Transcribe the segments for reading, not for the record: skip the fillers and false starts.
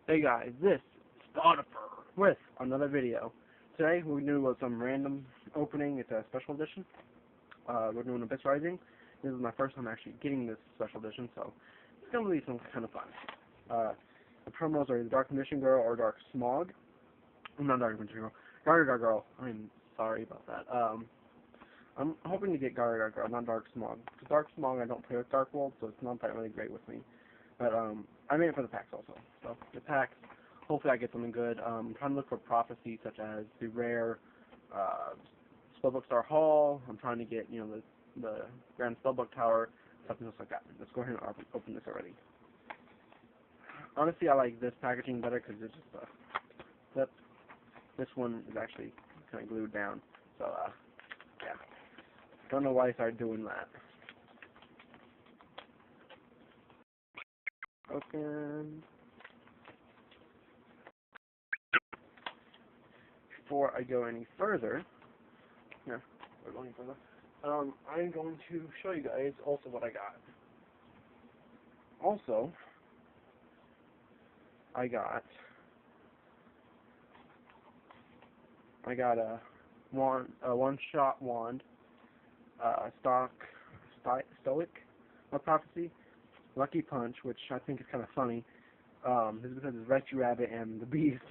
Hey guys, this is Stodifer with another video. Today we're doing some random opening. It's a special edition. We're doing Abyss Rising. This is my first time actually getting this special edition, so it's going to be some kind of fun. The promos are either Dark Mission Girl or Dark Smog. Not Dark Mission Girl. Gargar Girl. I'm sorry about that. I'm hoping to get Gargar Girl, not Dark Smog. Because Dark Smog I don't play with Dark World, so it's not that really great with me. But I made it for the packs also. So the packs, hopefully I get something good. I'm trying to look for prophecies such as the rare Spellbook Star Hall. I'm trying to get the Grand Spellbook Tower, something else like that. Let's go ahead and open this already. Honestly, I like this packaging better because it's just this one is actually kind of glued down. So yeah, don't know why I started doing that. Open. Before I go any further, we're going further. I'm going to show you guys also what I got. Also, I got a one-shot wand, stoic, prophecy, lucky punch, which I think is kind of funny. This is because it's Rescue Rabbit and the Beast,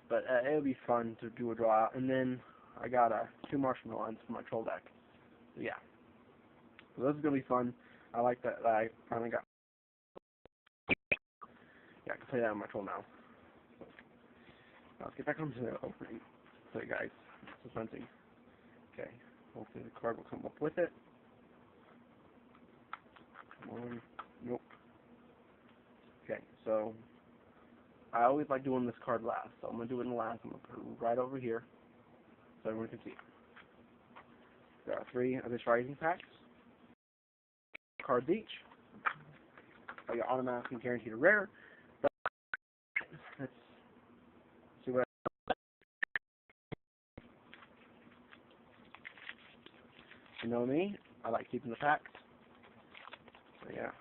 But it'll be fun to do a draw out. And then I got two Marshmallow ones for my troll deck. So yeah. So this is gonna be fun. I like that I finally got. Yeah, I can play that on my troll now. Now let's get back onto the opening. So you guys, suspensing. Okay. Hopefully the card will come up with it. Come on. Nope. Okay, so I always like doing this card last, so I'm going to do it in last. I'm going to put it right over here so everyone can see it. There are 3 Abyss Rising packs. Cards each. So you're automatically guaranteed a rare. But let's see what you know me. I like keeping the packs. So yeah.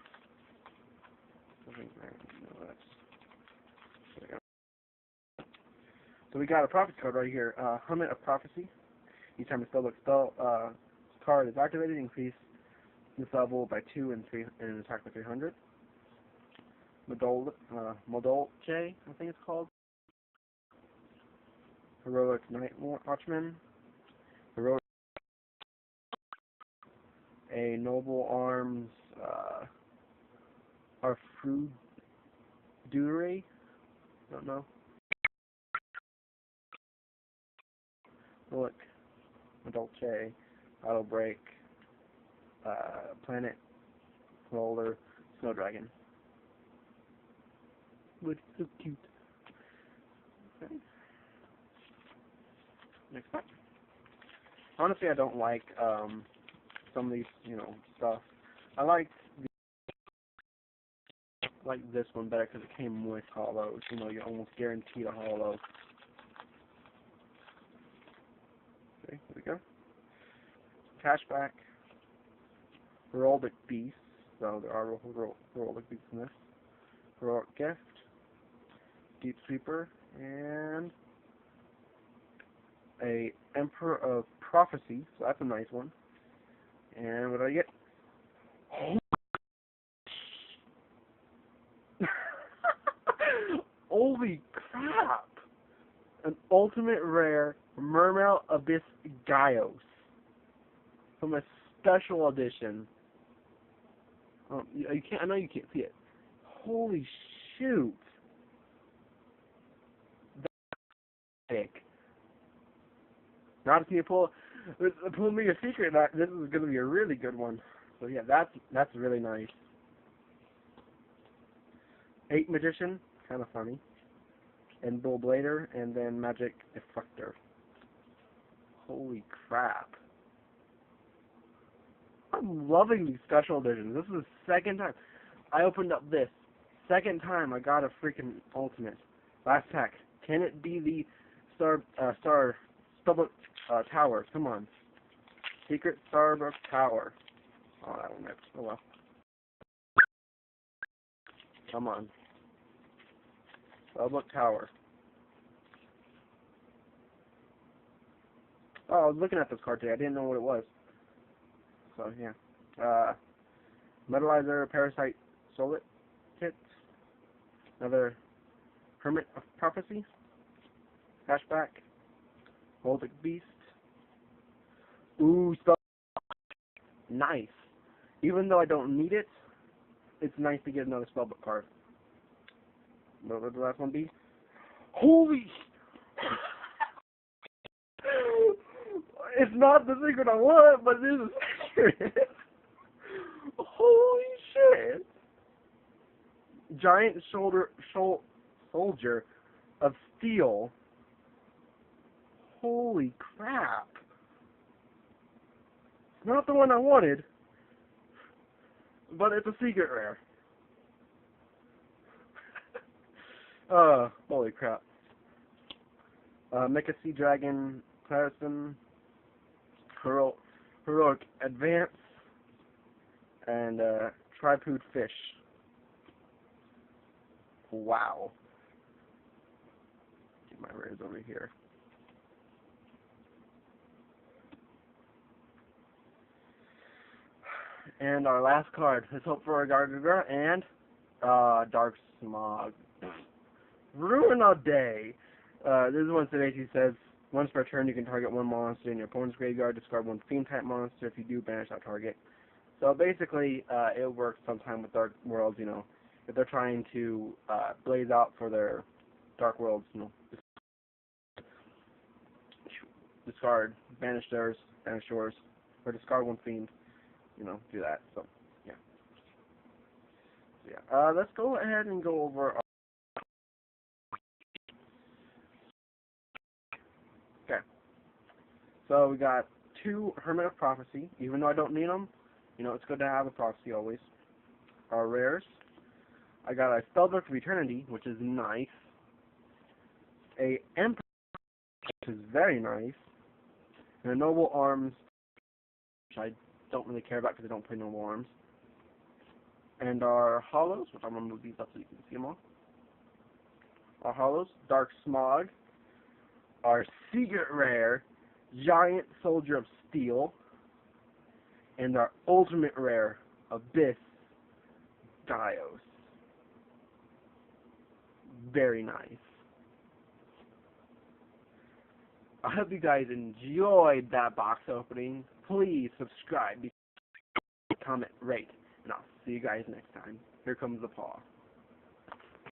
So we got a prophecy card right here. Hermit of Prophecy. Each time a spell card is activated, increase this level by 2 and attack by 300. Modolce, I think it's called. Heroic Night Watchman. Heroic. A Noble Arms. Arfrudure. Don't know. Look. Modolce. Auto Break. Planet Roller. Snow Dragon. Looks so cute. Okay. Next pack. Honestly, I don't like some of these, stuff. I like this one better because it came with hollows. You're almost guaranteed a hollow. Okay, here we go. Cashback. Heraldic Beast. So there are Heraldic Beasts in this. Heroic Gift. Deep Sweeper. And a Emperor of Prophecy. So that's a nice one. And what do I get? Holy crap! An ultimate rare Mermail Abyss Gaios from a special edition. You can't. I know you can't see it. Holy shoot! That's sick. Not if you pull me a secret. This is going to be a really good one. So yeah, that's really nice. 8 Magician, kind of funny. And Bull Blader, and then Magic Deflector. Holy crap. I'm loving these special editions. This is the second time. I opened up this. Second time I got a freaking ultimate. Last pack. Can it be the Starbuck Tower? Come on. Secret Starbuck Tower. Oh, that one ripped. Oh well. Come on. Spellbook Tower. Oh, I was looking at this card today. I didn't know what it was. So, yeah. Metalizer, Parasite, Solit Kit. Another Hermit of Prophecy. Hashback. Voltic Beast. Ooh, spell. Nice. Even though I don't need it, it's nice to get another spellbook card. What would the last one be? Holy! It's not the secret I want, but it is a secret. Holy shit! Giant soldier of steel. Holy crap! It's not the one I wanted, but it's a secret rare. Holy crap. Mecha Sea Dragon, Clarison, Heroic Advance, and Tripood Fish. Wow. Get my rares over here. And our last card. Let's hope for a Gardevoir and Dark Smog. Ruin a day. This is one today. He says, once per turn you can target one monster in your opponent's graveyard, discard one fiend type monster. If you do, banish that target. So basically, it works sometime with Dark Worlds, you know, if they're trying to blaze out for their Dark Worlds, you know, discard, banish theirs, banish yours, or discard one fiend, you know, do that. So, yeah. So, yeah. Let's go ahead and go over our... Okay. So we got 2 Hermit of Prophecy. Even though I don't need them, you know, it's good to have a Prophecy always. Our rares. I got a Spellbook of Eternity, which is nice. A Emperor, which is very nice. And a Noble Arms, which I don't really care about because I don't play Noble Arms. And our Hollows, which I'm going to move these up so you can see them all. Our Hollows, Dark Smog. Our secret rare, Giant Soldier of Steel. And our ultimate rare, Abyss Dios. Very nice. I hope you guys enjoyed that box opening. Please subscribe, comment, rate, and I'll see you guys next time. Here comes the paw.